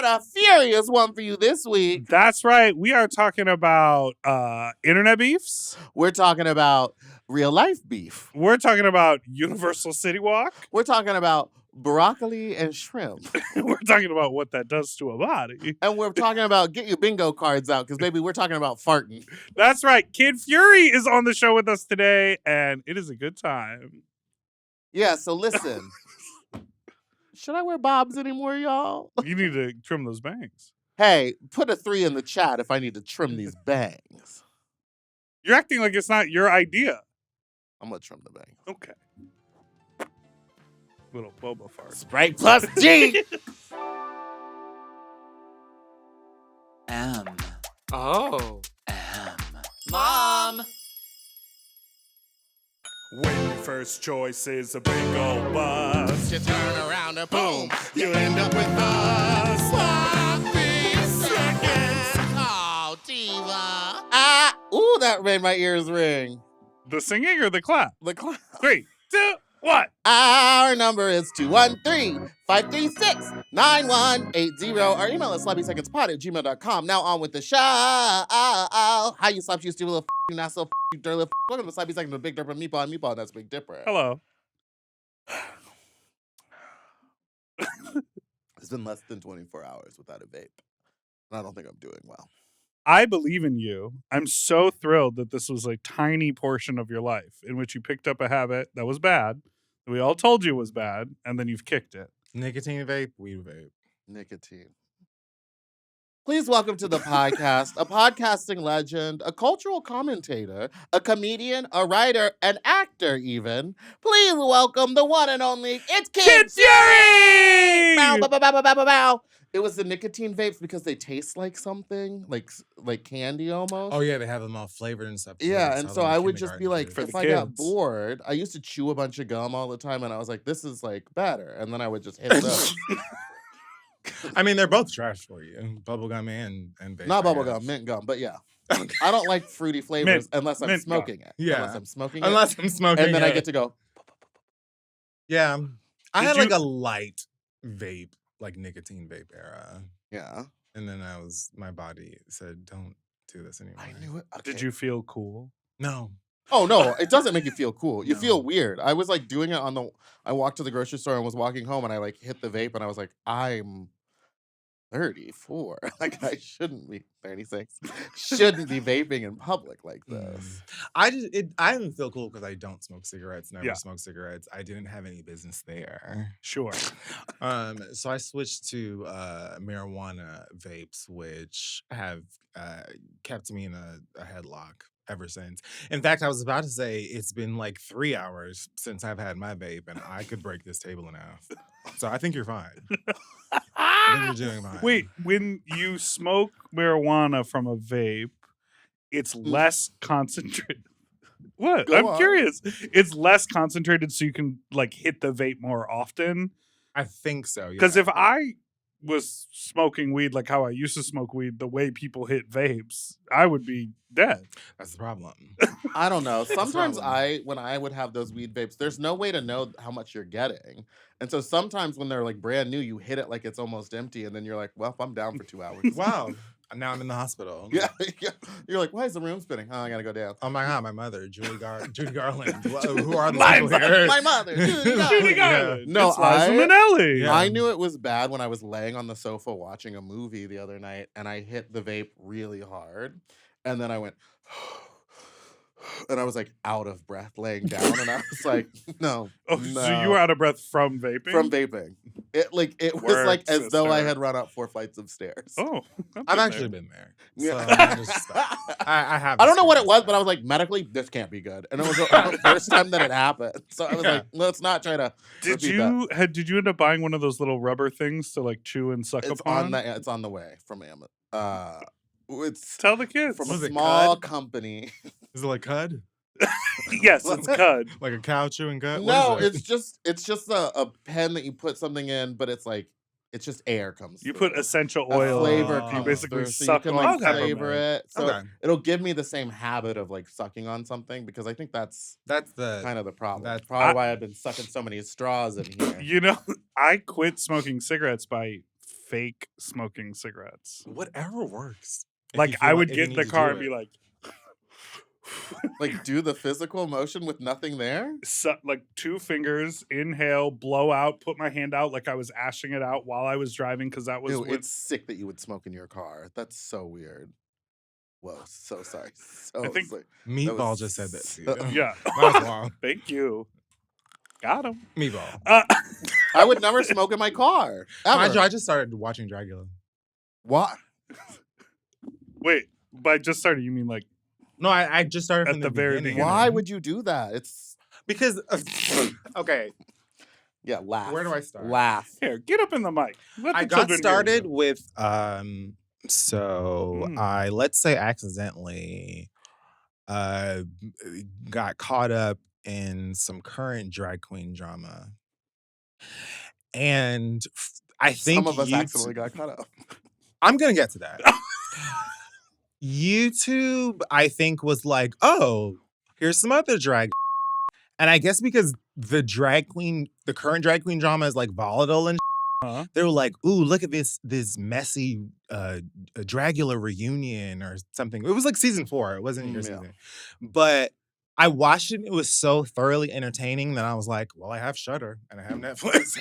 got a furious one for you this week. That's right. We are talking about internet beefs. We're talking about real life beef. We're talking about Universal City Walk. We're talking about broccoli and shrimp. We're talking about what that does to a body. And we're talking about get your bingo cards out because, baby, we're talking about farting. That's right. Kid Fury is on the show with us today, and it is a good time. Yeah, so listen. Should I wear bobs anymore, y'all? You need to trim those bangs. Hey, put a 3 in the chat if I need to trim these bangs. You're acting like it's not your idea. I'm going to trim the bangs. Okay. Little Boba fart. Sprite plus G. M. Oh. M. Mom! When your first choice is a big old bus, You turn around and boom, you end up with a sloppy seconds. Oh, diva. Ah, ooh, that made my ears ring. the singing or the clap? The clown. 3, 2, 1. Our number is 213-536-9180. Our email is sloppysecondspod@gmail.com. Now on with the show. How you slops, you stupid little you not so you dirty little Welcome to Sloppy Seconds with Big Dipper, Meatball, and Meatball, and that's Big Dipper. Hello. It's been less than 24 hours without a vape. And I don't think I'm doing well. I believe in you. I'm so thrilled that this was a tiny portion of your life in which you picked up a habit that was bad, that we all told you was bad, and then you've kicked it. Nicotine vape, weed vape. Nicotine. Please welcome to the podcast a podcasting legend, a cultural commentator, a comedian, a writer, an actor even. Please welcome the one and only, it's Kid Fury! Bow, bow, bow, bow, bow, bow, bow. It was the nicotine vapes because they taste like something, like candy almost. Oh yeah, they have them all flavored and stuff. too. Yeah, That's and how so them I would just be kindergarten like, do For it. if the I got kids. bored, I used to chew a bunch of gum all the time, and I was like, this is like better. And then I would just hit those. I mean, they're both trash for you. Bubblegum and vape. Not I bubble gum, guess. mint gum, but yeah. I don't like fruity flavors unless I'm mint gum. smoking it. Yeah. Unless I'm smoking Unless I'm it. smoking And then I it. get to go, Yeah. I Did had you- like a light vape, like nicotine vape era. yeah. And then my body said, don't do this anymore. I knew it. Did Okay. you feel cool? No. Oh, no, it doesn't make you feel cool. You No. feel weird. I was like doing it I walked to the grocery store and was walking home and I like hit the vape and I was like, I'm 34. Like I shouldn't be 36. Shouldn't be vaping in public like this. I didn't feel cool because I don't smoke cigarettes, never Yeah. smoked cigarettes. I didn't have any business there. Sure. So I switched to marijuana vapes, which have kept me in a headlock ever since. In fact, I was about to say it's been like 3 hours since I've had my vape, and I could break this table in half. So I think you're fine. I think you're doing fine. Wait, when you smoke marijuana from a vape, it's less concentrated. What? Go I'm on. curious. It's less concentrated so you can like hit the vape more often. I think so. Because yeah. if I was smoking weed like how I used to smoke weed, the way people hit vapes, I would be dead. That's the problem. I don't know. Sometimes problem. when I would have those weed vapes, there's no way to know how much you're getting. And so sometimes when they're like brand new, you hit it like it's almost empty. And then you're like, well, I'm down for 2 hours. Wow. Now I'm in the hospital. Yeah, yeah. You're like, why is the room spinning? Oh, I gotta go down. Oh my God, my mother, Judy Garland. Who are the My people here? My mother, Judy Garland. Judy Yeah. Garland. No, it's Liza I- Minnelli. Yeah. I knew it was bad when I was laying on the sofa watching a movie the other night and I hit the vape really hard. And then I went, and I was like out of breath laying down. And I was like, no. Oh, so you were out of breath from vaping? From vaping. It was Work, like as though I sister. had run up 4 flights of stairs. Oh, I've actually been there. So Yeah. I'm just, I have. I don't know what it was, experienced but I was like, medically, this can't be good. And it was the first time that it happened. So I was Yeah. like, let's not try to Did repeat that. you end up buying one of those little rubber things to like chew and suck It's upon? it's on the way from Amazon. It's Tell the kids. from Was a it small Cud? company. Is it like cud? Yes, it's cud. Like a cow chewing cud? No, What is it? it's just a pen that you put something in, but it's like it's just air comes. You through. put essential a oil. flavor Oh. You comes basically through, so suck you can on like peppermint. flavor it. So Okay. it'll give me the same habit of like sucking on something because I think that's That's the kind of the problem. that's- That's probably I- why I've been sucking so many straws in here. You know, I quit smoking cigarettes by fake smoking cigarettes. Whatever works. If Like you feel I like- would if get you in need the to car do and be it. like, Like, do the physical motion with nothing there? like 2 fingers, inhale, blow out, put my hand out like I was ashing it out while I was driving because that was Ew, when it's sick that you would smoke in your car. That's so weird. Whoa, so sorry. So I think- sick. Meatball just said that to you. yeah. Might as well. Thank you. Got him. Meatball. I would never smoke in my car. Mind you, Ever. I just started watching Dragula. What? Wait, by just started, you mean like No, I just started At from the very beginning. beginning. Why would you do that? It's Because okay, yeah, laugh. Where do I start? Laugh. here? Get up in the mic. Let I the got children hear started you. with so Mm. I let's say accidentally got caught up in some current drag queen drama. And I think Some of us YouTube- accidentally got caught up. I'm gonna get to that. YouTube, I think, was like, oh, here's some other drag. And I guess because the current drag queen drama is like volatile and Uh-huh. they were like, ooh, look at this messy Dragula reunion or something. It was like season 4. It wasn't your Yeah. season. But I watched it. It was so thoroughly entertaining that I was like, well, I have Shudder and I have Netflix.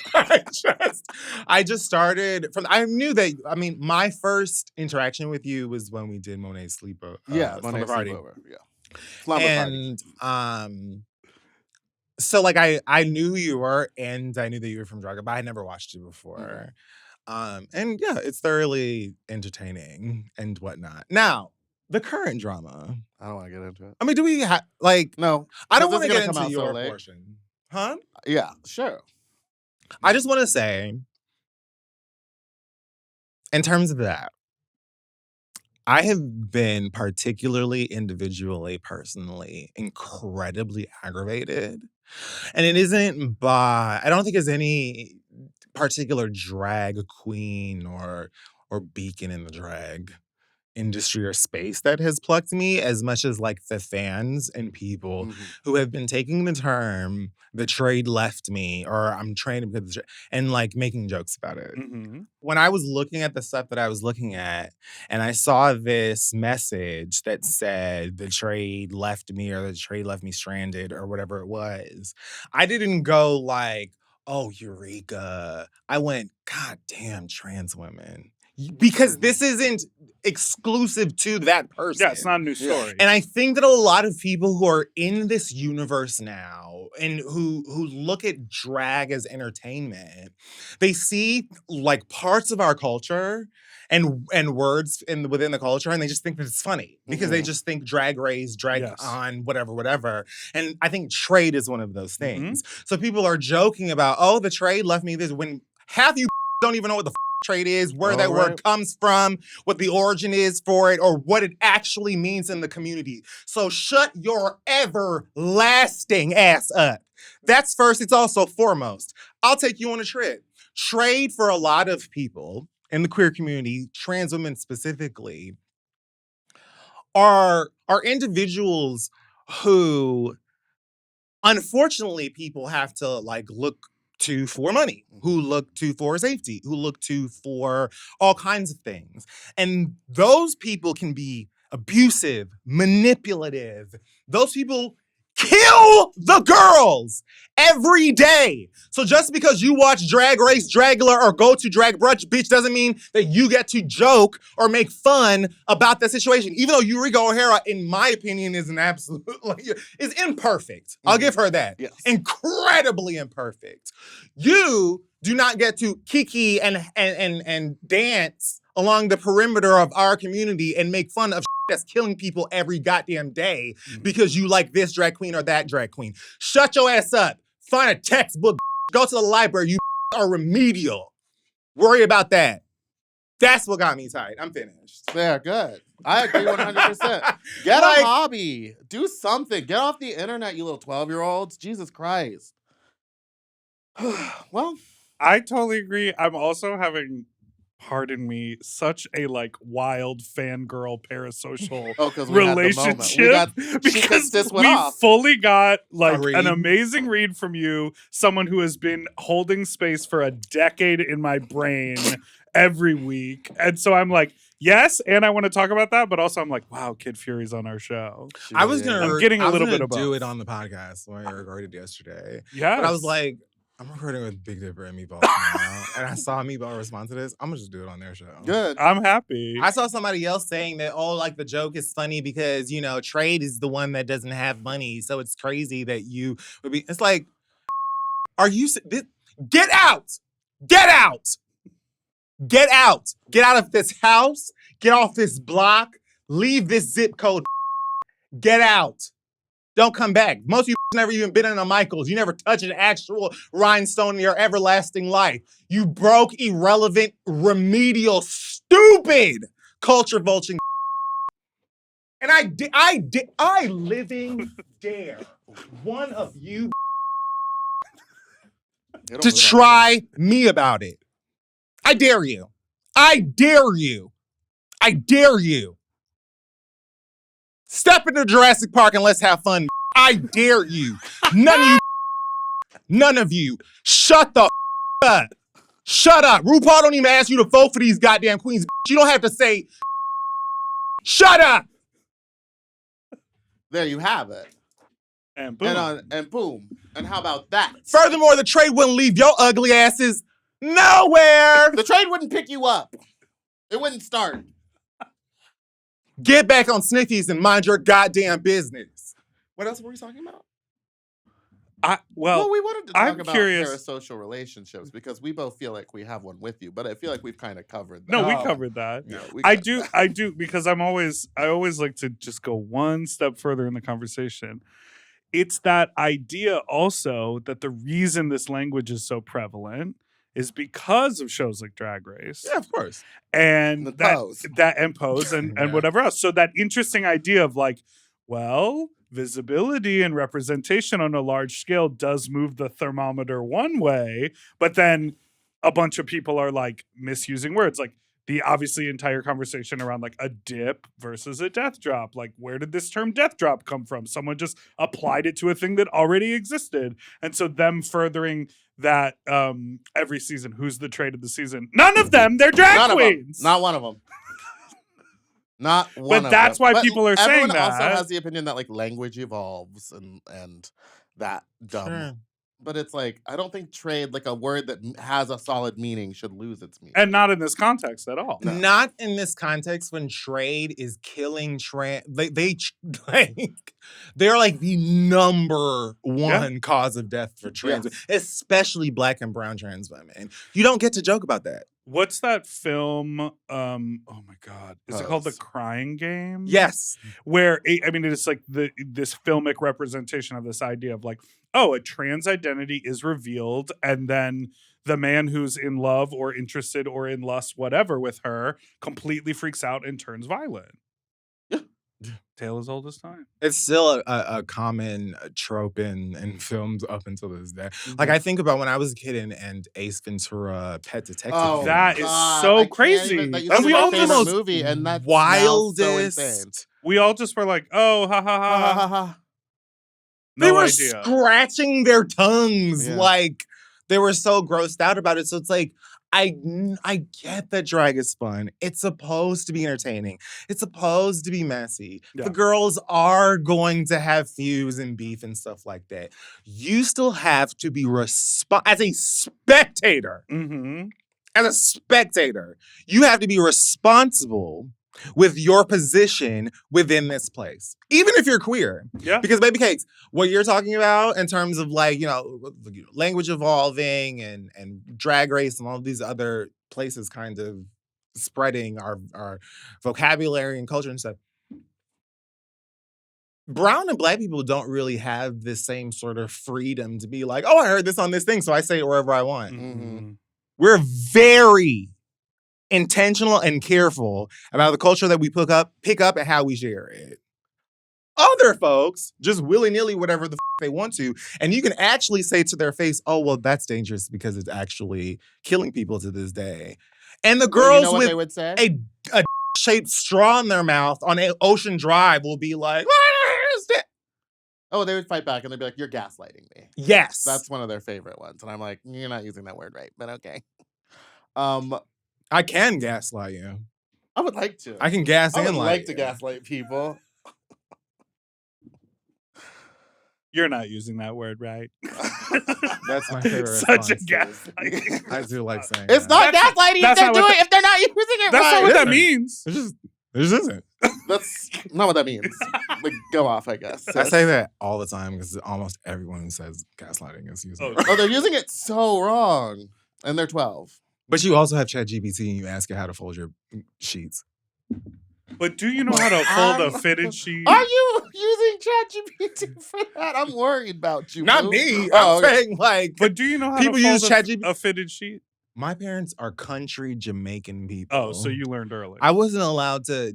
I just started from, I knew that, I mean, my first interaction with you was when we did Monet's sleepover. Yeah, Slumber Monday Party. sleepover. Yeah. Slumber party. And so like I knew who you were and I knew that you were from Draga, but I had never watched it before. And yeah, it's thoroughly entertaining and whatnot. Now, the current drama. I don't want to get into it. I mean, do we have like No. I don't 'cause want to it's get gonna come into out so your late. portion. Huh? Yeah, sure. I just want to say, in terms of that, I have been particularly individually, personally, incredibly aggravated. And it isn't I don't think it's any particular drag queen or beacon in the drag industry or space that has plucked me as much as like the fans and people Mhm. who have been taking the term "the trade left me" or "I'm trading because of the and like making jokes about it. Mhm. When I was looking at the stuff that I was looking at and I saw this message that said "the trade left me" or "the trade left me stranded" or whatever it was, I didn't go like, oh, eureka. I went, God damn, trans women. Because this isn't exclusive to that person. Yeah, it's not a new Yeah. story. And I think that a lot of people who are in this universe now and who look at drag as entertainment, they see like parts of our culture and words within the culture, and they just think that it's funny because they Mhm. just think drag race, drag Yes. on, whatever. And I think trade is one of those Mm-hmm. things. So people are joking about, oh, the trade left me this when half you don't even know what the trade is, where that Alright. word comes from, what the origin is for it, or what it actually means in the community. So shut your everlasting ass up. That's first. It's also foremost. I'll take you on a trip. Trade for a lot of people in the queer community, trans women specifically, are individuals who unfortunately people have to like look to for money, who look to for safety, who look to for all kinds of things. And those people can be abusive, manipulative. Those people kill the girls every day. So just because you watch Drag Race, Dragula, or go to Drag Brunch, bitch, doesn't mean that you get to joke or make fun about that situation. Even though Eureka O'Hara, in my opinion, is an absolute, is imperfect. I'll give her that. Yes. Incredibly imperfect. You do not get to kiki and dance along the perimeter of our community and make fun of that's killing people every goddamn day because you like this drag queen or that drag queen. Shut your ass up. Find a textbook. Go to the library. You are remedial. Worry about that. That's what got me tight. I'm finished. Yeah, good. I agree 100%. Get Like- a hobby. Do something. Get off the internet, you little 12-year-olds. Jesus Christ. Well, I totally agree. I'm also having pardon me, such a like wild fangirl parasocial Oh, because we had the moment. relationship She kicked because this one we off. fully got like A an read. amazing read from you, someone who has been holding space for a decade in my brain every week. And so I'm like, yes, and I want to talk about that, but also I'm like, wow, Kid Fury's on our show. I was gonna. I'm getting a I was little gonna bit of do both. it on the podcast when I recorded yesterday, Yeah. but I was like, I'm recording with Big Dipper and Meatball tomorrow, and I saw Meatball respond to this. I'm gonna just do it on their show. Good. I'm happy. I saw somebody else saying that, oh, like the joke is funny because, Trade is the one that doesn't have money. So it's crazy that you would be. It's like, are you. Get out! Get out! Get out! Get out of this house. Get off this block. Leave this zip code. Get out. Don't come back. Most of you never even been in a Michaels. You never touched an actual rhinestone in your everlasting life. You broke, irrelevant, remedial, stupid culture vulturing. And I living dare one of you It'll to move on. try me about it. I dare you. I dare you. I dare you. Step into Jurassic Park and let's have fun. I dare you. None of you. Shut the up. Shut up. RuPaul don't even ask you to vote for these goddamn queens. You don't have to say, shut up. There you have it. and boom. And boom. And how about that? Furthermore, the trade wouldn't leave your ugly asses nowhere. The trade wouldn't pick you up. It wouldn't start. Get back on Snickies and mind your goddamn business. What else were we talking about? Well, we wanted to talk I'm about curious- parasocial relationships because we both feel like we have one with you, but I feel like we've kind of covered that. No, we Oh. covered that. Yeah, we I covered do because I always like to just go one step further in the conversation. It's that idea also that the reason this language is so prevalent is because of shows like Drag Race. Yeah, of course. And The that Pose. and Pose and Yeah. whatever else. So that interesting idea of like, well, visibility and representation on a large scale does move the thermometer one way, but then a bunch of people are like misusing words. Like the obviously entire conversation around like a dip versus a death drop. Like, where did this term death drop come from? Someone just applied it to a thing that already existed. And so them furthering that every season, who's the trade of the season? None of them. They're drag None of them. queens. Not one of them. Not one But of them. that's why people are saying everyone also that. has the opinion that like language evolves and that dumb. Sure. But it's like I don't think trade, like a word that has a solid meaning, should lose its meaning. And not in this context at all. No. Not in this context when trade is killing trans. They're like the number one cause of death for trans, especially Black and brown trans women. You don't get to joke about that. What's that film? Oh my God. Is it called The Pose. Crying Game? Yes. Where, it's like this filmic representation of this idea of like, oh, a trans identity is revealed and then the man who's in love or interested or in lust, whatever, with her completely freaks out and turns violent. Tale as old as time. It's still a common trope in films up until this day. Like I think about when I was a kid and Ace Ventura Pet Detective. Oh, That is God, so I can't crazy. even- that used And to we be my all favorite just- movie, and that's now so insane. wildest. We all just were like, oh, ha ha Ha, ha, ha. ha, ha. No They were idea. scratching their tongues Yeah. like they were so grossed out about it. So it's like I get that drag is fun. It's supposed to be entertaining. It's supposed to be messy. Yeah. The girls are going to have feuds and beef and stuff like that. You still have to be as a spectator. Mm-hmm. As a spectator, you have to be responsible with your position within this place, even if you're queer. Yeah. Because baby cakes, what you're talking about in terms of like, language evolving and drag race and all of these other places kind of spreading our vocabulary and culture and stuff. Brown and Black people don't really have this same sort of freedom to be like, oh, I heard this on this thing, so I say it wherever I want. Mm-hmm. We're very intentional and careful about the culture that we pick up and how we share it. Other folks just willy-nilly whatever the they want to. And you can actually say to their face, oh, well, that's dangerous because it's actually killing people to this day. And the Well, girls you know what with they would say? a shaped straw in their mouth on Ocean Drive will be like, Oh, they would fight back and they'd be like, "You're gaslighting me." yes. That's one of their favorite ones, and I'm like, "You're not using that word right, but okay." I can gaslight you. I would like to. I can gas I would in like to you. gaslight people. You're not using that word right. That's my favorite Such a response, too. gaslighting. I do like saying It's that. not gaslighting if that's they're not what doing if they're not using it That's right. not what that Listen. means. It just isn't. That's not what that means. Like, go off, I guess. I say that all the time because almost everyone who says gaslighting is using it. Oh, they're using it so wrong, and they're 12. But you also have ChatGPT and you ask it how to fold your sheets. But do you know how to fold a fitted sheet? Are you using ChatGPT for that? I'm worried about you. Not boo. me. Oh, I'm okay. saying like But do you know how people to use fold ChatGPT. a fitted sheet? My parents are country Jamaican people. Oh, so you learned early. I wasn't allowed to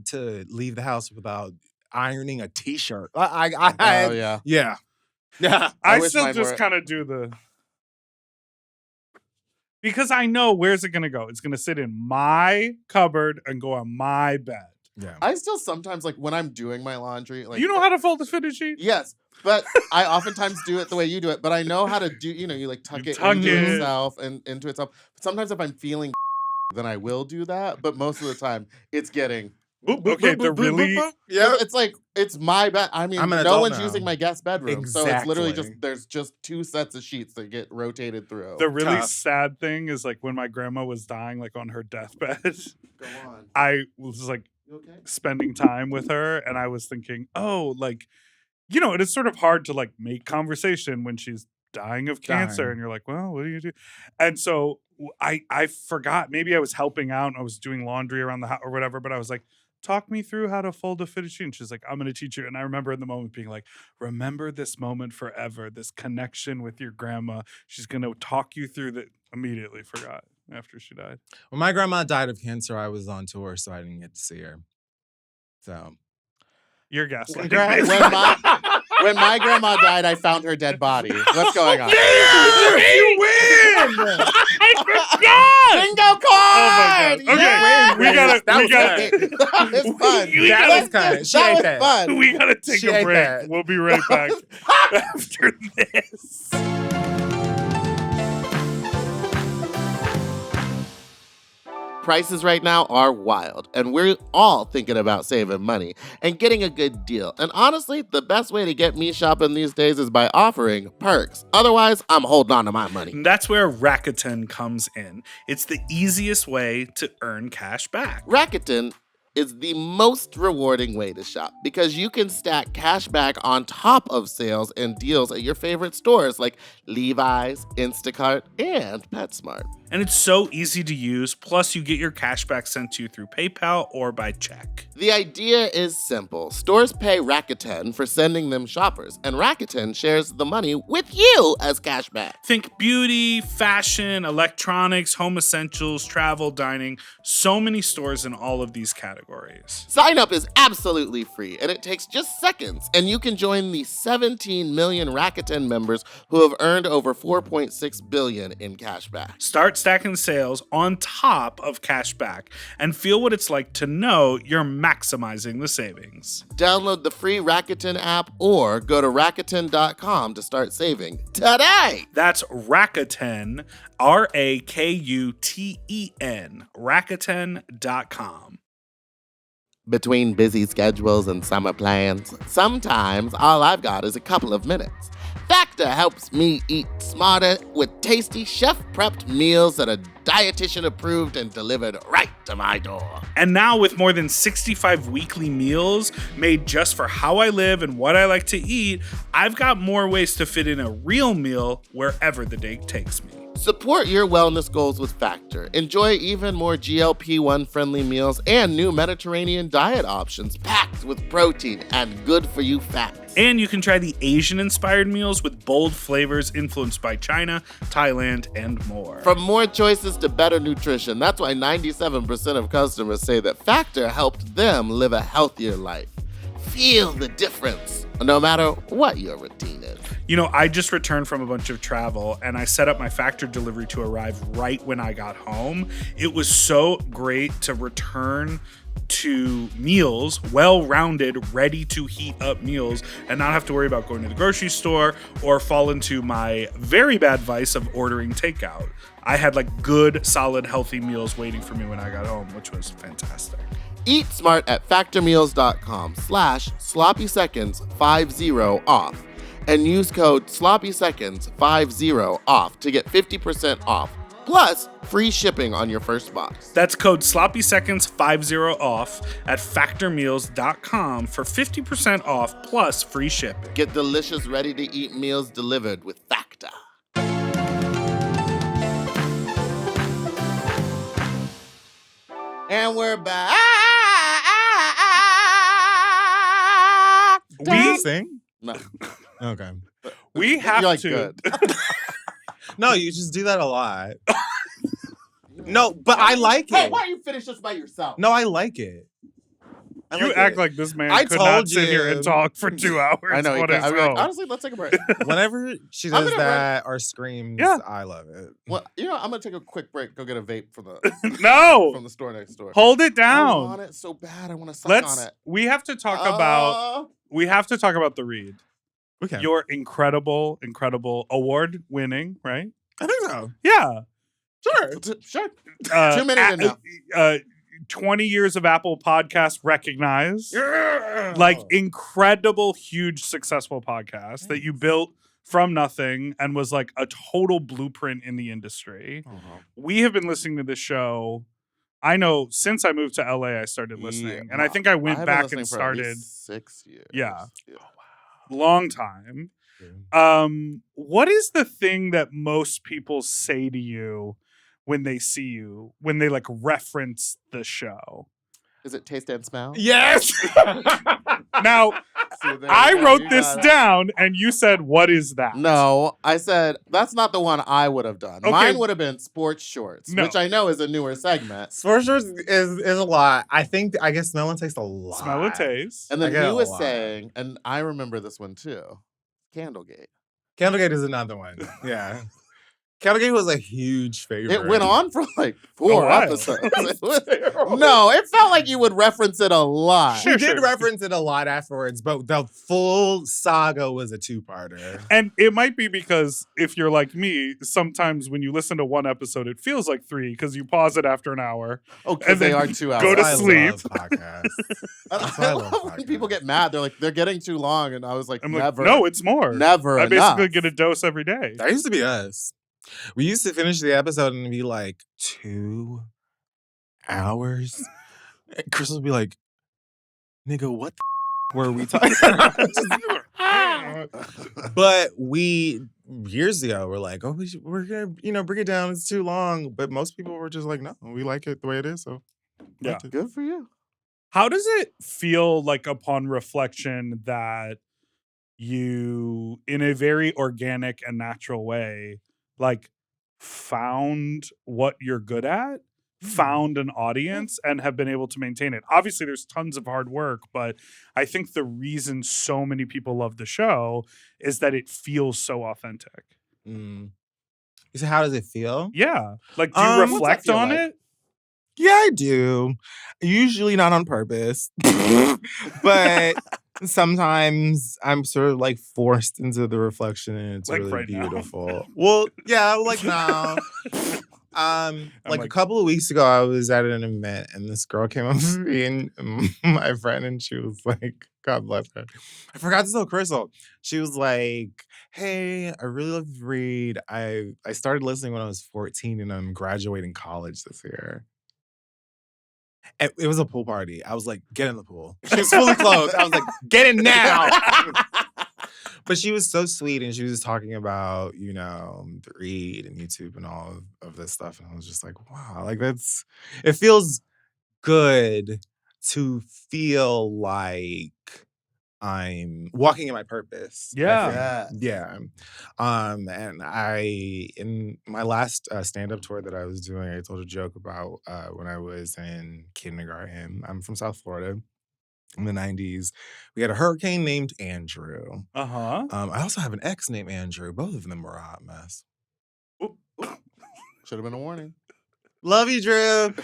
leave the house without ironing a t-shirt. Oh, yeah. Yeah. Yeah. I wish still mine just were- kind of do the because I know where's it gonna go. It's gonna sit in my cupboard and go on my bed. Yeah. I still sometimes, like, when I'm doing my laundry, like, You know how to fold a fitted sheet? yes, but I oftentimes do it the way you do it. But I know how to do, you like tuck You it tuck into it. itself and into itself. But sometimes if I'm feeling then I will do that. But most of the time, it's getting. Okay, the really Yeah. It's like, it's my bed. I mean, I'm an no adult one's now. using my guest bedroom. So it's literally just, Exactly. there's just 2 sets of sheets that get rotated through. the really Tough. sad thing is like when my grandma was dying, like on her deathbed, Go on. I was like You okay? spending time with her and I was thinking, oh, like, it is sort of hard to like make conversation when she's dying of cancer Dying. and you're like, well, what do you do? And so I forgot, maybe I was helping out and I was doing laundry around the house or whatever, but I was like, talk me through how to fold a fitted sheet. And she's like, I'm going to teach you. And I remember in the moment being like, remember this moment forever, this connection with your grandma. She's going to talk you through that. Immediately forgot after she died. When my grandma died of cancer, I was on tour, so I didn't get to see her. So You're gaslighting. When me. When my grandma died, I found her dead body. What's going on? you win! I forgot! Bingo Oh card! my God. Okay, we gotta- That we was gotta- good. That was fun. We gotta- That was kind. She That ate was that. fun. We gotta take She a ate break. that. We'll be right back after this. Prices right now are wild, and we're all thinking about saving money and getting a good deal. And honestly, the best way to get me shopping these days is by offering perks. Otherwise, I'm holding on to my money. And that's where Rakuten comes in. It's the easiest way to earn cash back. Rakuten is the most rewarding way to shop because you can stack cash back on top of sales and deals at your favorite stores like Levi's, Instacart, and PetSmart. And it's so easy to use, plus you get your cash back sent to you through PayPal or by check. The idea is simple. Stores pay Rakuten for sending them shoppers, and Rakuten shares the money with you as cash back. Think beauty, fashion, electronics, home essentials, travel, dining, so many stores in all of these categories. Sign up is absolutely free, and it takes just seconds, and you can join the 17 million Rakuten members who have earned over $4.6 billion in cash back. Start stacking sales on top of cash back and feel what it's like to know you're maximizing the savings. Download the free Rakuten app or go to Rakuten.com to start saving today. That's Rakuten, Rakuten, Rakuten.com. Between busy schedules and summer plans, sometimes all I've got is a couple of minutes. Factor helps me eat smarter with tasty chef-prepped meals that are dietitian approved and delivered right to my door. And now with more than 65 weekly meals made just for how I live and what I like to eat, I've got more ways to fit in a real meal wherever the day takes me. Support your wellness goals with Factor. Enjoy even more GLP-1 friendly meals and new Mediterranean diet options packed with protein and good-for-you fats. And you can try the Asian-inspired meals with bold flavors influenced by China, Thailand, and more. From more choices to better nutrition, that's why 97% of customers say that Factor helped them live a healthier life. Feel the difference, no matter what your routine is. You know, I just returned from a bunch of travel and I set up my Factor delivery to arrive right when I got home. It was so great to return to meals, well-rounded, ready to heat up meals, and not have to worry about going to the grocery store or fall into my very bad vice of ordering takeout. I had like good, solid, healthy meals waiting for me when I got home, which was fantastic. Eat smart at factormeals.com/sloppyseconds50 off and use code sloppyseconds50 off to get 50% off. Plus, free shipping on your first box. That's code sloppyseconds50 off at factormeals.com for 50% off plus free shipping. Get delicious, ready-to-eat meals delivered with Factor. And we're back. Do you sing? No. Okay. We have You're like, to. good. No, you just do that a lot. No, but I like Hey, it. why don't you finish this by yourself? No, I like it. I You like act it. like this man I could not told sit here you. and talk for 2 hours. I know. on his I'm like, own. honestly, let's take a break. Whenever she I'm does gonna that or screams, Yeah. I love it. Well, I'm gonna take a quick break. Go get a vape from the No, store next door. hold it I want down. it so bad. I want to suck on Let's. it. We have to talk about. We have to talk about the read. Okay. Your incredible, incredible award-winning, right? I think so. Yeah. Sure. Sure. 2 minutes in 20 years of Apple Podcast recognized. Yeah. Like incredible, huge, successful podcast that you built from nothing and was like a total blueprint in the industry. Uh-huh. We have been listening to this show. I know since I moved to LA, I started listening, and I think I went I've been back listening and for at least started 6 years. Yeah. Oh, long time. What is the thing that most people say to you when they see you, when they like reference the show? Is it taste and smell? Yes. Now, See, there I you go. wrote You this got it. down, and you said, "What is that?" No, I said that's not the one I would have done. Okay. Mine would have been sports shorts, No. which I know is a newer segment. Sports shorts is a lot. I guess smell and taste a lot. Smell and taste. And I then get he a was lot. saying, and I remember this one too, Candlegate. Candlegate is another one. Yeah. Candlegate was a huge favorite. It went on for like 4 while. episodes. No, it felt like you would reference it a lot. Sure. We did reference it a lot afterwards, but the full saga was a two-parter. And it might be because if you're like me, sometimes when you listen to one episode, it feels like 3 because you pause it after an hour. Oh, because And they then are 2 hours. go to I sleep. love podcasts. I I love love when people podcasts. get mad. They're like, they're getting too long. And I was like, I'm never. like, no, it's more. never I enough. basically get a dose every day. That used to be us. We used to finish the episode and be like, 2 hours? And Chris would be like, nigga, what the were we talking about? But we, years ago, were like, oh, we're going to, bring it down. It's too long. But most people were just like, no, we like it the way it is. So, Yeah. liked it. Good for you. How does it feel like upon reflection that you, in a very organic and natural way, like found what you're good at, found an audience, and have been able to maintain it? Obviously, there's tons of hard work, but I think the reason so many people love the show is that it feels so authentic. Mm. You said, how does it feel? Yeah. Like, do you What's that reflect feel on like? it? Yeah, I do. Usually not on purpose. But sometimes I'm sort of like forced into the reflection and it's Like really right now. beautiful. Well, yeah, like now. Like a like- couple of weeks ago, I was at an event and this girl came up to me and my friend, and she was like, God bless her. I forgot to tell Crystal. She was like, hey, I really love to read. I started listening when I was 14 and I'm graduating college this year. It was a pool party. I was like, get in the pool. She was fully clothed. I was like, get in now. But she was so sweet, and she was talking about, the read and YouTube and all of this stuff. And I was just like, wow, like it feels good to feel like I'm walking in my purpose. I Yeah. think. Yeah. And in my last stand-up tour that I was doing, I told a joke about when I was in kindergarten. I'm from South Florida. in the 90s. We had a hurricane named Andrew. Uh-huh. I also have an ex named Andrew. Both of them were a hot mess. Should have been a warning. Love you, Drew.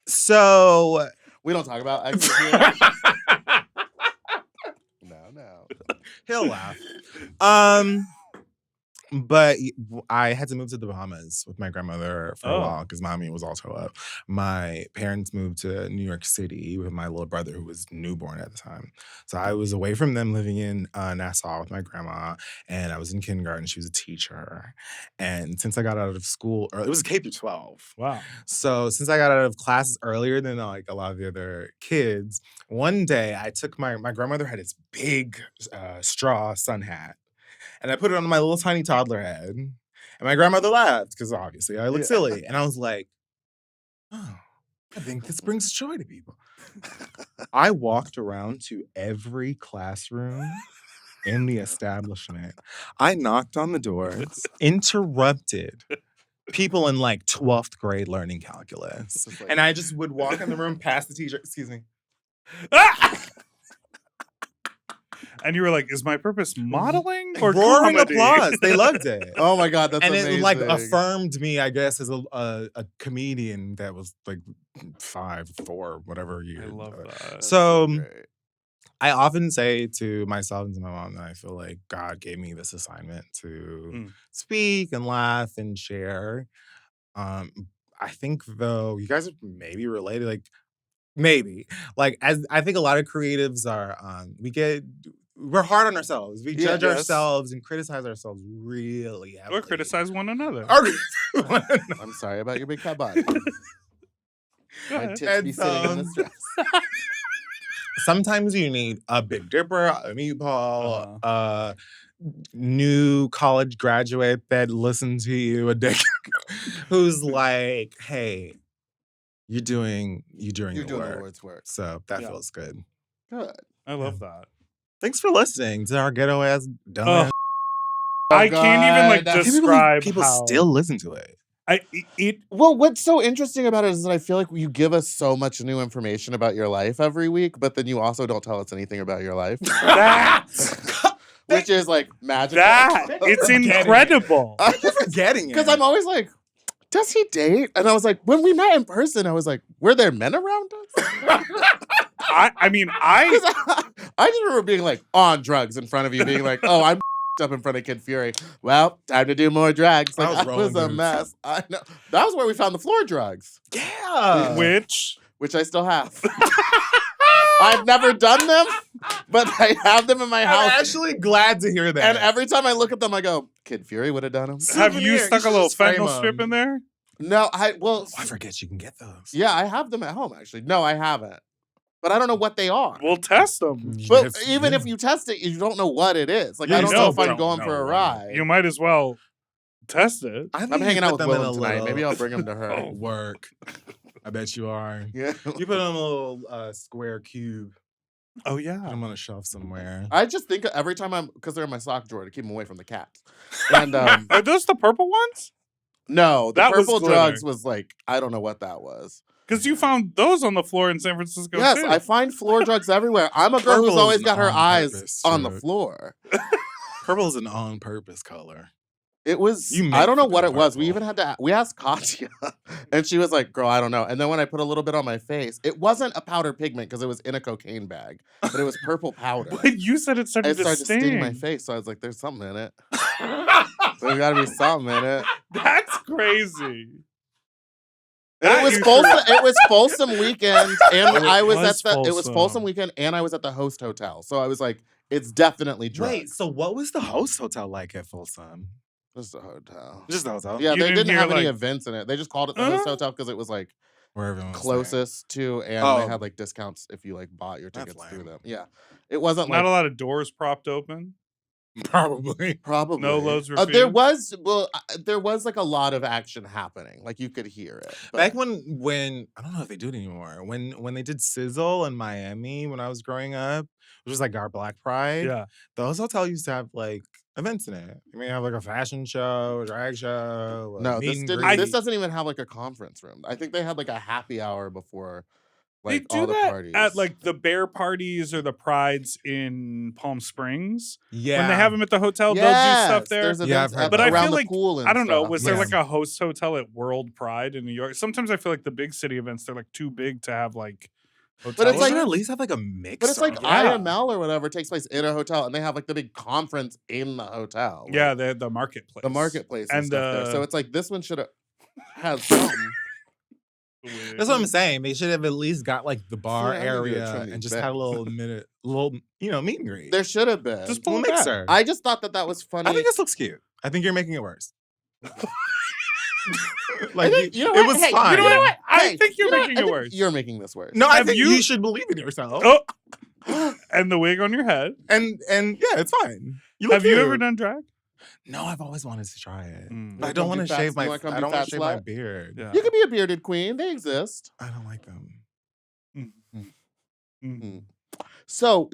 So We don't talk about exes here. No. he'll laugh. But I had to move to the Bahamas with my grandmother for a while because mommy was also up. My parents moved to New York City with my little brother who was newborn at the time. So I was away from them living in Nassau with my grandma, and I was in kindergarten. She was a teacher. And since I got out of school, it was K through 12. Wow. So since I got out of classes earlier than like a lot of the other kids, one day I took my grandmother had this big straw sun hat. And I put it on my little tiny toddler head. And my grandmother laughed because obviously I look silly. And I was like, oh, I think this brings joy to people. I walked around to every classroom in the establishment. I knocked on the doors, interrupted people in like 12th grade learning calculus. And I just would walk in the room past the teacher. Excuse me. And you were like, is my purpose modeling or roaring comedy? applause? They loved it. Oh my God, that's and amazing. it like affirmed me, I guess, as a comedian that was like 5, 4, whatever year. I love that. So great. I often say to myself and to my mom that I feel like God gave me this assignment to speak and laugh and share. I think though, you guys are maybe related, like maybe. Like as I think a lot of creatives are we're hard on ourselves. We judge ourselves and criticize ourselves really heavily. Or criticize one another. I'm sorry about your big fat body. My tits be sitting in this dress. Sometimes you need a Big Dipper, a Meatball, new college graduate that listened to you a decade ago, who's like, hey, you're doing the Lord's work. So that feels good. Good. I love that. Thanks for listening to our ghetto ass dumbass. I can't even like describe people how still listen to it. Well, what's so interesting about it is that I feel like you give us so much new information about your life every week, but then you also don't tell us anything about your life. Which is like magical. It's incredible. I'm forgetting it. Because I'm always like, does he date? And I was like, when we met in person, I was like, were there men around us? I mean, I just remember being like on drugs in front of you, being like, oh, I'm up in front of Kid Fury. Well, time to do more drugs. Like, I was a mess. I know. That was where we found the floor drugs. Yeah. Which I still have. I've never done them, but I have them in my house. I'm actually glad to hear that. And every time I look at them, I go, Kid Fury would have done them. Have you stuck a little fentanyl strip in there? No, I forget you can get those. Yeah, I have them at home, actually. No, I haven't. But I don't know what they are. We'll test them. But even if you test it, you don't know what it is. Like, I don't know if I'm going for a ride. You might as well test it. I'm hanging out with Willem tonight. Maybe I'll bring him to her. Work. I bet you are. Yeah. You put them in a little square cube. Oh, yeah. I'm on a shelf somewhere. I just think every time because they're in my sock drawer to keep them away from the cats. And are those the purple ones? No, the purple was drugs was like, I don't know what that was. Because you found those on the floor in San Francisco, yes, too. I find floor drugs everywhere. I'm a girl who's always got her eyes on the floor. Purple is an on-purpose color. It was, I don't know what it was. We even had to, we asked Katya, and she was like, girl, I don't know. And then when I put a little bit on my face, it wasn't a powder pigment because it was in a cocaine bag, but it was purple powder. But you said it started to sting my face, so I was like, there's something in it. There's got to be something in it. That's crazy. And it was Folsom weekend, and it was Folsom weekend, and I was at the host hotel. So I was like, it's definitely drugs. Wait, so what was the host hotel like at Folsom? Just a hotel. Just a hotel? Yeah, they didn't have any events in it. They just called it the host hotel because it was like closest to, and they had like discounts if you like bought your tickets through them. Yeah, it wasn't not a lot of doors propped open. Probably. No loads were there was like a lot of action happening. Like you could hear it. Back when I don't know if they do it anymore. When they did Sizzle in Miami when I was growing up, which was like our Black Pride. Yeah. Those hotels used to have like events in it. You may have like a fashion show, a drag show. No, this doesn't even have like a conference room. I think they had like a happy hour before They Like all do the that parties. at like the bear parties or the prides in Palm Springs. Yeah. When they have them at the hotel, they'll do stuff there. There's Yeah, events I've heard But that. I around feel the like pool and I don't know. stuff. Was there Yeah. like a host hotel at World Pride in New York? Sometimes I feel like the big city events they're like too big to have like hotel. it's They like- should at events. least have like a mix. But it's like Yeah. IML or whatever takes place in a hotel, and they have like the big conference in the hotel. Like, Yeah, the marketplace. the marketplace and And stuff there. So the- it's like this one should have had some. That's what I'm saying. They should have at least got like the bar Yeah, I need to area trim these and just had a little meet and greet. There should have been. Just pull Little it back. mixer. I just thought that was funny. I think this looks cute. I think you're making it worse. I Like think- you know it what? was Hey, fine. you know what? I Hey, think you're you know what? making I it think worse. You're making this worse. No, I Have think you- you should believe in yourself. Oh, and the wig on your head. And yeah, it's fine. You look Have you cute. ever done drag? No, I've always wanted to try it. Mm. But I You don't wanna want do to shave fat- my you wanna come I do don't want fat to shave my slut? beard. Yeah. You could be a bearded queen. They exist. I don't like them. Mm. So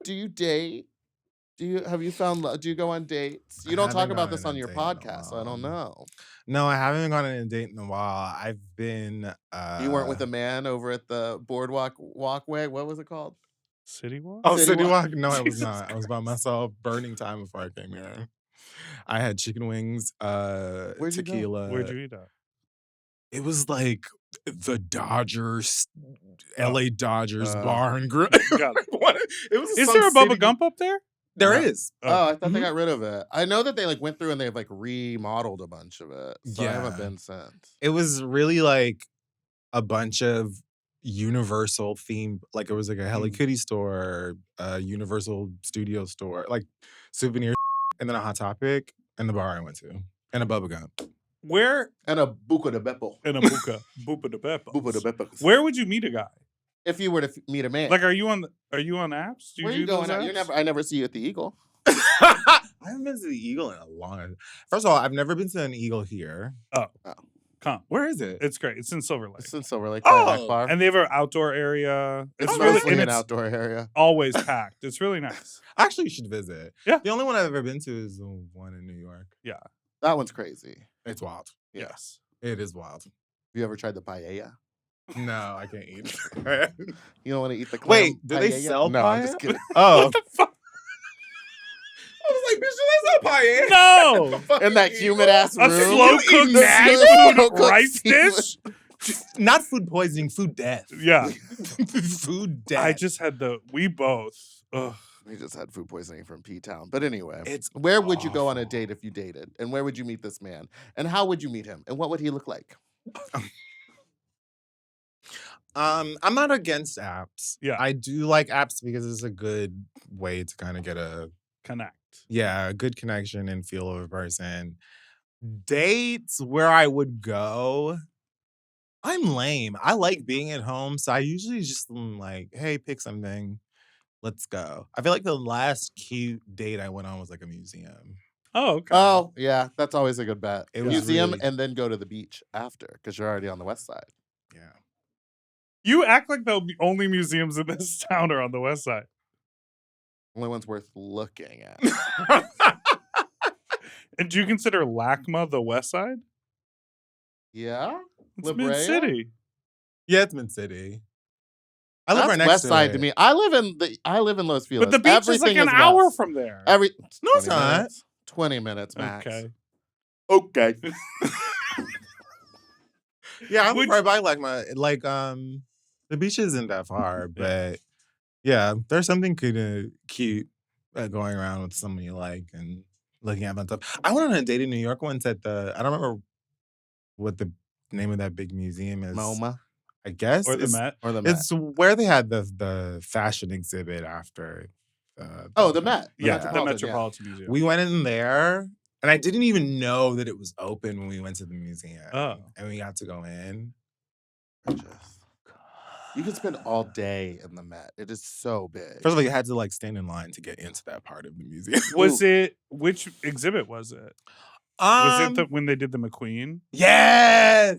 do you date? Have you found love? Do you go on dates? You I don't talk haven't about gone this on on a your date in a podcast, so I don't while. know. No, I haven't gone on a date in a while. I've been You weren't with a man over at the boardwalk walkway. What was it called? City Walk? Oh, City City Walk? Walk? No, I was Jesus not. I was by myself, burning time before I came here. I had chicken wings, Where'd you go? tequila. Where'd you eat at? It was like the Dodgers, LA Dodgers Uh, bar and grill. Got it. It was Is some there a Bubba city- Gump up there? There Uh, is. Oh, I thought they Mhm. got rid of it. I know that they like went through and they've like remodeled a bunch of it. So I haven't Yeah. been since. It was really like a bunch of Universal themed, like it was like a Hello Kitty store, a Universal Studio store, like souvenir, and then a Hot Topic, and the bar I went to, and a Bubba Gump. Where And a Buca de Beppo. in a buca, bupa de Buca de Beppo. Beppo. Where would you meet a guy? If you were to meet a man. Like, are you on apps? Do where do you going those at? You're apps? never I never see you at the Eagle. I haven't been to the Eagle in a long time. First of all, I've never been to an Eagle here. Come, Where is it? it's great. It's in Silver Lake, It's in Silver Lake Oh, Bar. and they have an outdoor area. it's Oh, really mostly and an it's outdoor area. always packed. It's really nice. Actually, you should visit. Yeah. The only one I've ever been to is the one in New York. That one's crazy. It's wild. Yes. It is wild. Have you ever tried the paella? No, I can't eat. You don't want to eat the clam Wait, do they paella? sell No, I'm just paella? kidding. Oh. What the fuck? I was like, bitch, do they sell paella? No. In that humid ass A room. slow You cooked eating the food slow-cooked rice seafood. dish. Not food poisoning, food death. Yeah. Food death. I just had we both. Ugh. We just had food poisoning from P-Town. But anyway, It's where would you go on a awful. date if you dated? And where would you meet this man? And how would you meet him? And what would he look like? I'm not against apps. Yeah. I do like apps because it's a good way to kind of get a Connect. good connection and feel of a person. Dates where I would go. I'm lame. I like being at home, so I usually just am like, hey, pick something. Let's go. I feel like the last cute date I went on was like a museum. Oh, okay. Oh, yeah. That's always a good bet. It was Museum really- and then go to the beach after because you're already on the west side. Yeah. You act like the only museums in this town are on the west side. Only one's worth looking at. And do you consider LACMA the west side? Yeah? It's La Brea? mid-city. Yeah, it's Mid-City. I live That's right next west to side it. to me. I live in Los Feliz. But the beach is like Everything an hour west. from there. No, it's 20 not. minutes. 20 minutes max. Okay. Okay. Yeah, I'm Would right by the beach isn't that far, but yeah, there's something cute going around with someone you like and looking at that stuff. I went on a date in New York once at I don't remember what the name of that big museum is. MoMA I guess Or the Met. or the Met. It's where they had the fashion exhibit after. Oh, the Met. Yeah. The yeah. Metropolitan Museum. We went in there, and I didn't even know that it was open when we went to the museum. Oh. And we got to go in. You can spend all day in the Met. It is so big. First of all, you had to like stand in line to get into that part of the museum. Was it which exhibit was it? Was it when they did the McQueen? Yes.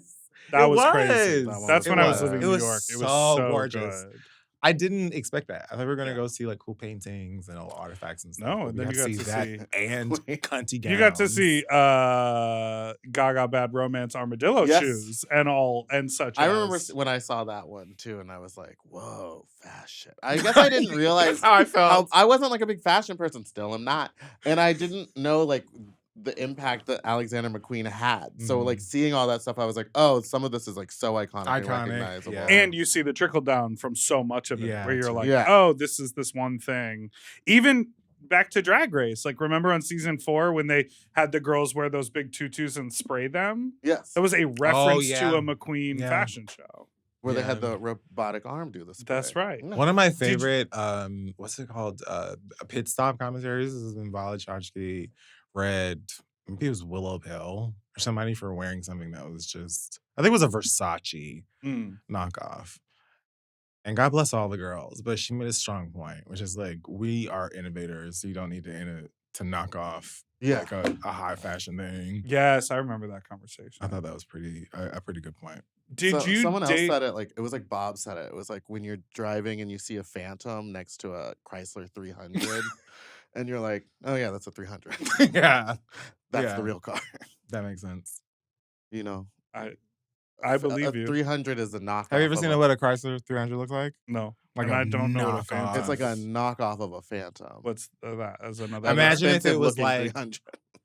That It was crazy. was. That's It when I was was. living in It New was York. It was so so gorgeous. good. I didn't expect that. I thought we were gonna Yeah. go see like cool paintings and old artifacts and stuff. No, but and we then you got to that see and cunty gowns. you got to see Gaga Bad Romance armadillo Yes. shoes and such. I remember as. when I saw that one too, and I was like, "Whoa, fashion!" I guess I didn't realize That's how I felt. I wasn't like a big fashion person. Still, I'm not, and I didn't know like the impact that Alexander McQueen had. So like seeing all that stuff, I was like, "Oh, some of this is like so iconic and Iconic, recognizable." yeah. And you see the trickle down from so much of it, Yeah, where you're too. like, Yeah. oh, this is this one thing. Even back to Drag Race, like remember on season 4 when they had the girls wear those big tutus and spray them? Yes, That was a reference yeah. to a McQueen Yeah. fashion show. where they had Yeah. the robotic arm do this. That's right. One of my you- favorite, what's it called? Pit stop commentaries. This is when Vala Chachki read, maybe it was Willow Pill or somebody for wearing something that was just, I think it was a Versace Mm. knockoff. And God bless all the girls, but she made a strong point, which is like, we are innovators. So you don't need to knock off Yeah. like a high fashion thing. Yes, I remember that conversation. I thought that was a pretty good point. Did you someone else date? said it like it was like Bob said it. It was like when you're driving and you see a Phantom next to a Chrysler 300, and you're like, "Oh yeah, that's a 300. Yeah, That's Yeah. the real car." that makes sense. You know, I believe a you. 300 is a knockoff. Have you ever of seen a- what a Chrysler 300 looks like? No, Like and a I don't know what a knockoff. fan. It's like a knockoff of a Phantom. What's that? As another. Imagine if it Expensive was looking like- 300.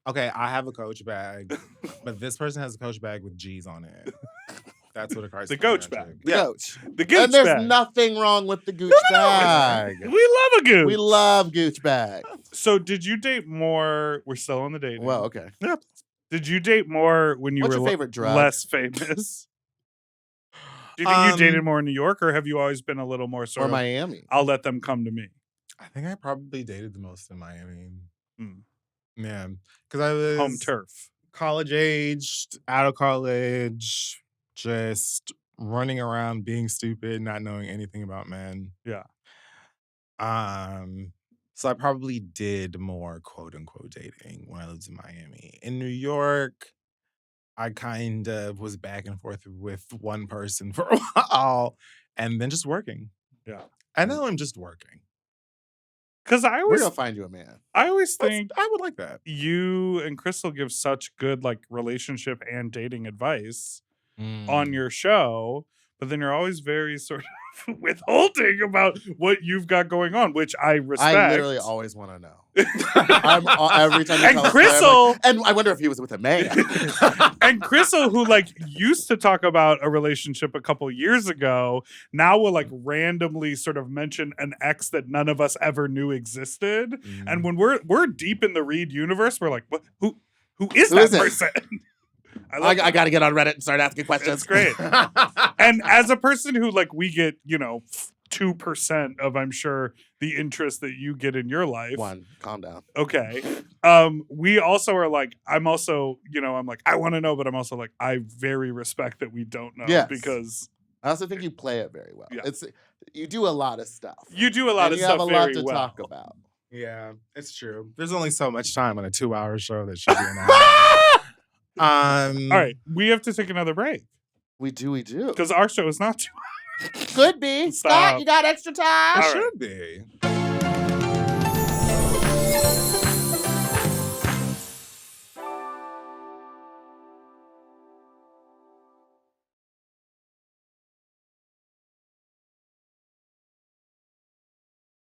Okay, I have a Coach bag, but this person has a Coach bag with G's on it. That's what a Chrysler. The Coach 300 bag. The Yeah. Gooch. The Gooch And there's bag. nothing wrong with the Gooch bag. We love a Gooch. We love Gooch bag. So did you date more? We're still on the dating. Well, okay. Did you date more when you What's were your favorite drug? less famous? Do you think you dated Um, more in New York, or have you always been a little more sort Or of? Miami. I'll let them come to me. I think I probably dated the most in Miami. Hmm. Yeah, because I was Home turf. college aged, out of college, just running around being stupid, not knowing anything about men. Yeah. So I probably did more quote unquote dating when I lived in Miami. In New York, I kind of was back and forth with one person for a while and then just working. Yeah. And now I'm just working. Because I We're always, gonna find you a man. I always think I would like that. you and Crystal give such good like relationship and dating advice Mm. on your show, but then you're always very sort of withholding about what you've got going on, which I respect. I literally always want to know. Every time you And tell a story, I'm Crystal- like, and I wonder if he was with a man. And Crystal, who like used to talk about a relationship a couple years ago, now will like randomly sort of mention an ex that none of us ever knew existed. Mm. And when we're deep in the Reed universe, we're like, what? Who is Who that is it? person? love I got to get on Reddit and start asking questions. It's great. And as a person who like we get 2% of I'm sure the interest that you get in your life. One, calm down. Okay. We also are like, I'm also, I'm like, I want to know, but I'm also like, I very respect that we don't know Yes. because I also think you play it very well. Yeah. You do a lot of stuff. you do a lot and of you stuff have a very lot to well. talk about. Yeah, it's true. There's only so much time on a 2-hour show that should be an hour. All right, we have to take another break We do. because our show is not too. Could be. Stop. Scott, you got extra time? It All right. should be.